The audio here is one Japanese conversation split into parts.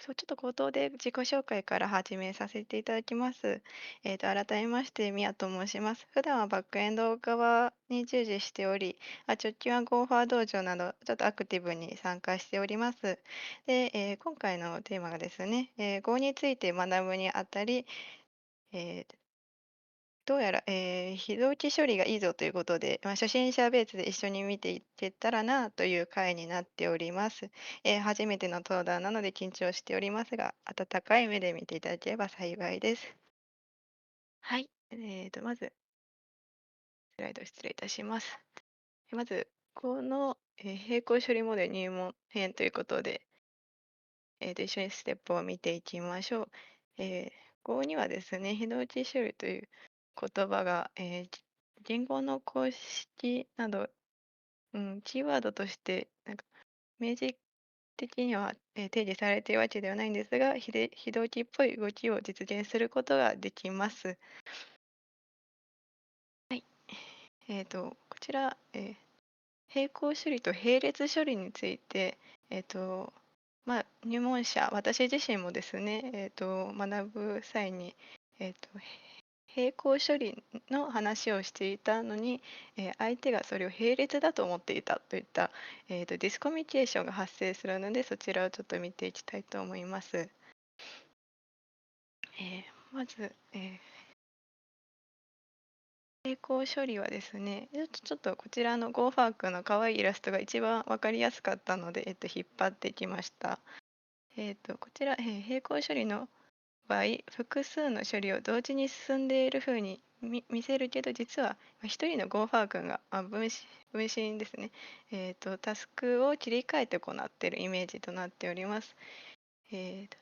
ちょっと口頭で自己紹介から始めさせていただきます。改めまして、ミヤと申します。普段はバックエンド側に従事しており、直近はゴーファー道場など、ちょっとアクティブに参加しております。で、今回のテーマがですね、Go について学ぶにあたり、えーどうやら、非同期処理がいいぞということで、初心者ベースで一緒に見ていけたらなという回になっております。初めての登壇なので緊張しておりますが、温かい目で見ていただければ幸いです。はい。まず、スライド失礼いたします。まず、この、並行処理モデル入門編ということで、一緒にステップを見ていきましょう。Go にはですね、非同期処理という言葉が、言語の公式など、キーワードとして、明示的には、定義されているわけではないんですが、非同期っぽい動きを実現することができます。はい。こちら、並行処理と並列処理について、入門者、私自身もですね、学ぶ際に、えっと、並行処理の話をしていたのに、相手がそれを並列だと思っていたといった、ディスコミュニケーションが発生するので、そちらをちょっと見ていきたいと思います。まず、並行処理はですね、ちょっとこちらのゴーファークの可愛いイラストが一番わかりやすかったので、引っ張ってきました。こちら、並行処理の場合、複数の処理を同時に進んでいる風に見せるけど、実は一人のゴーファー君が、分身ですね、タスクを切り替えて行っているイメージとなっております。えーと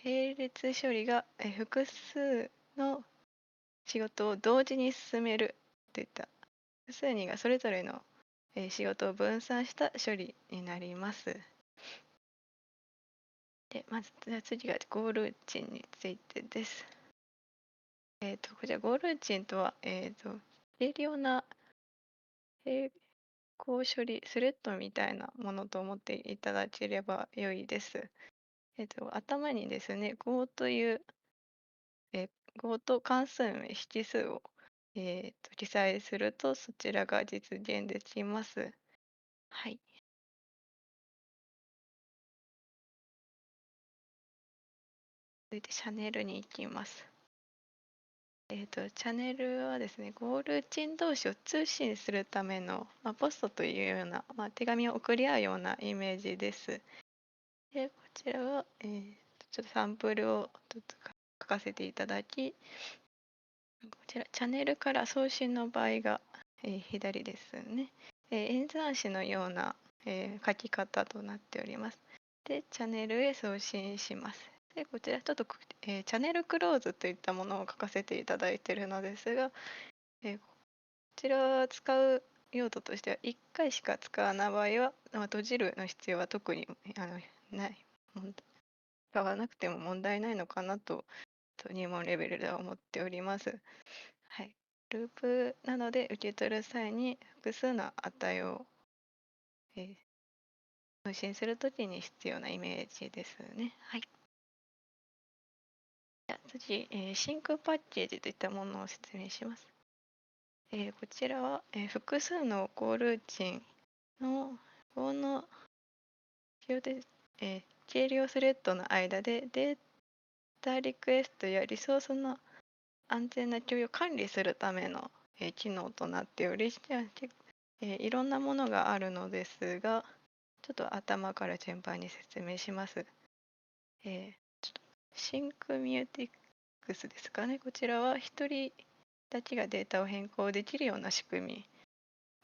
並列処理が、複数の仕事を同時に進めるといった複数人がそれぞれの、仕事を分散した処理になります。で、まず次がゴールーチンについてです。こちらゴールーチンとは、軽量な並行処理スレッドみたいなものと思っていただければ良いです。頭にですね、Go という、えー Go と関数名引数を、記載するとそちらが実現できます。はい。続いてチャンネルに行きます。チャンネルはですね、ゴールチン同士を通信するための、ポストというような、手紙を送り合うようなイメージです。で、こちらは、ちょっとサンプルをちょっと書かせていただき、こちら、チャンネルから送信の場合が、左ですね。演算子のような、書き方となっております。で、チャンネルへ送信します。で、こちらちょっと、チャンネルクローズといったものを書かせていただいているのですが、こちらを使う用途としては、1回しか使わない場合は、閉じるの必要は特にない。使わなくても問題ないのかなと、入門レベルでは思っております。はい。ループなので受け取る際に複数の値を、えー送信するときに必要なイメージですね。はい。じゃあ次、シンクパッケージといったものを説明します。こちらは、複数のゴールチンのこの計量スレッドの間でデータリクエストやリソースの安全な共有を管理するための、機能となっており、いろんなものがあるのですが、ちょっと頭から順番に説明します。ちょっとシンクミューティクスですかね。こちらは一人だけがデータを変更できるような仕組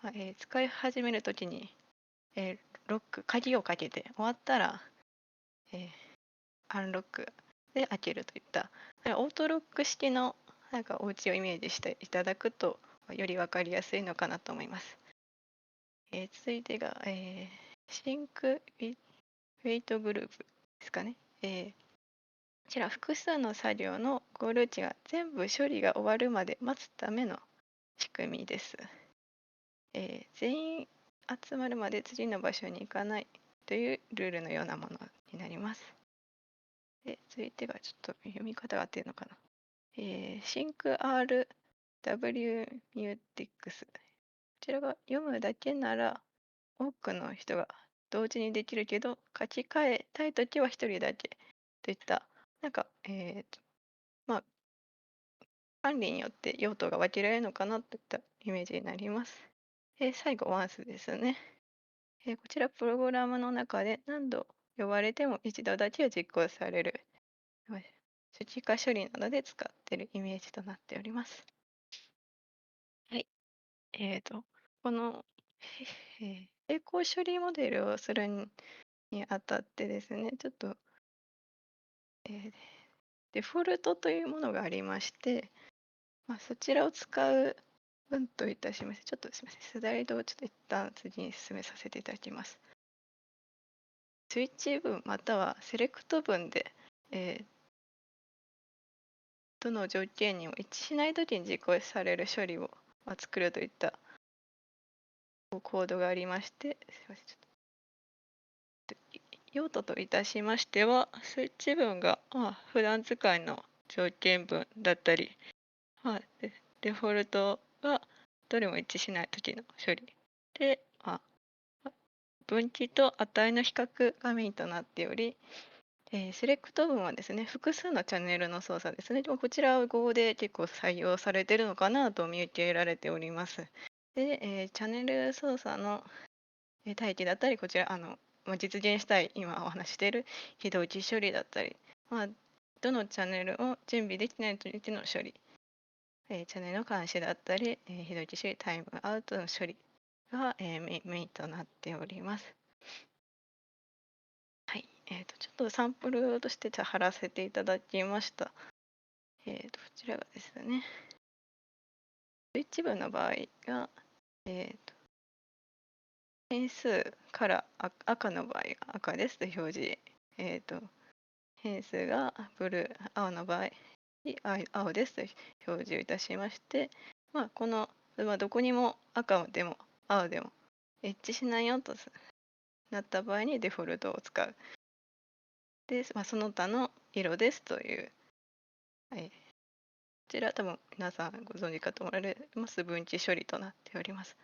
み。使い始めるときに、鍵をかけて終わったら、えーアンロックで開けるといった、オートロック式のお家をイメージしていただくと、より分かりやすいのかなと思います。続いてが、シンクウェイトグループですかね。こちら複数の作業のゴール値が全部処理が終わるまで待つための仕組みです。全員集まるまで次の場所に行かないというルールのようなものになります。で、続いてがちょっと読み方が合ってるのかな。シンク RW ミューティックス。こちらが読むだけなら多くの人が同時にできるけど、書き換えたいときは一人だけといった、なんか、まあ、管理によって用途が分けられるのかなといったイメージになります。最後、ワンスですね。こちら、プログラムの中で何度呼ばれても一度だけは実行される。初期化処理などで使っているイメージとなっております。はい。この、並行処理モデルをするにあたってですね、ちょっと、えーデフォルトというものがありまして、そちらを使う文といたしまして、ちょっとすみません、スライドをちょっと一旦次に進めさせていただきます。スイッチ文またはセレクト文で、えーどの条件にも一致しないときに実行される処理を、作るといったコードがありまして、すみません、ちょっと用途といたしましては、スイッチ文が、普段使いの条件文だったり、デフォルトがどれも一致しないときの処理で、分岐と値の比較がメインとなっており、セレクト文はですね、複数のチャンネルの操作ですね。でもこちらは Go で結構採用されているのかなと見受けられております。で、チャンネル操作の待機だったり、こちら、実現したい、今お話ししている非同期処理だったり、どのチャンネルを準備できないときの処理、チャンネルの監視だったり、非同期処理、タイムアウトの処理が、メインとなっております。はい。ちょっとサンプルとして貼らせていただきました。こちらがですね、スイッチ部の場合が、変数から赤の場合が赤ですと表示、変数がブルー、青の場合に青ですと表示をいたしまして、この、どこにも赤でも青でも一致しないよとなった場合にデフォルトを使う。で、その他の色ですという、こちら多分皆さんご存知かと思われます分岐処理となっております。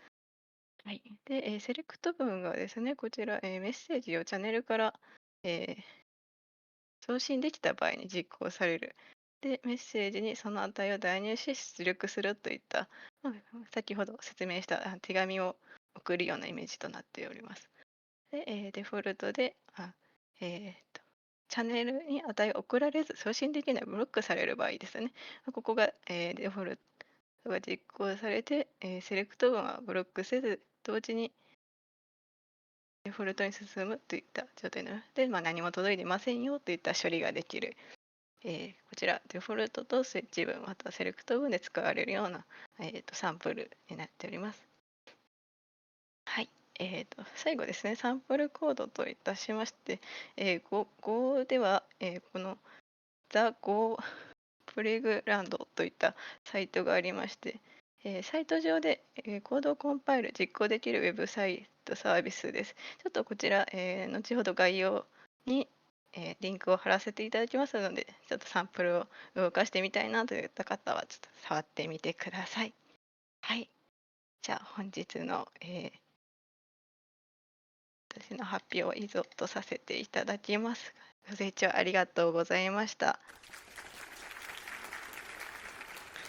はい。で、セレクト文がですね、こちら、メッセージをチャンネルから、えー送信できた場合に実行される。で、メッセージにその値を代入し出力するといった、先ほど説明した手紙を送るようなイメージとなっております。で、デフォルトで、チャンネルに値を送られず送信できないブロックされる場合ですね。ここが、デフォルトが実行されて、セレクト文はブロックせず、同時にデフォルトに進むといった状態なので、何も届いていませんよといった処理ができる。こちら、デフォルトとスイッチ文、またセレクト文で使われるような、サンプルになっております。はい。最後ですね、サンプルコードといたしまして、Go では、この The Go プレイグラウンドといったサイトがありまして、サイト上で、コードをコンパイル、実行できるウェブサイトサービスです。ちょっとこちら、後ほど概要に、リンクを貼らせていただきますので、ちょっとサンプルを動かしてみたいなといった方は、ちょっと触ってみてください。はい。じゃあ、本日の、私の発表を以上とさせていただきます。ご清聴ありがとうございました。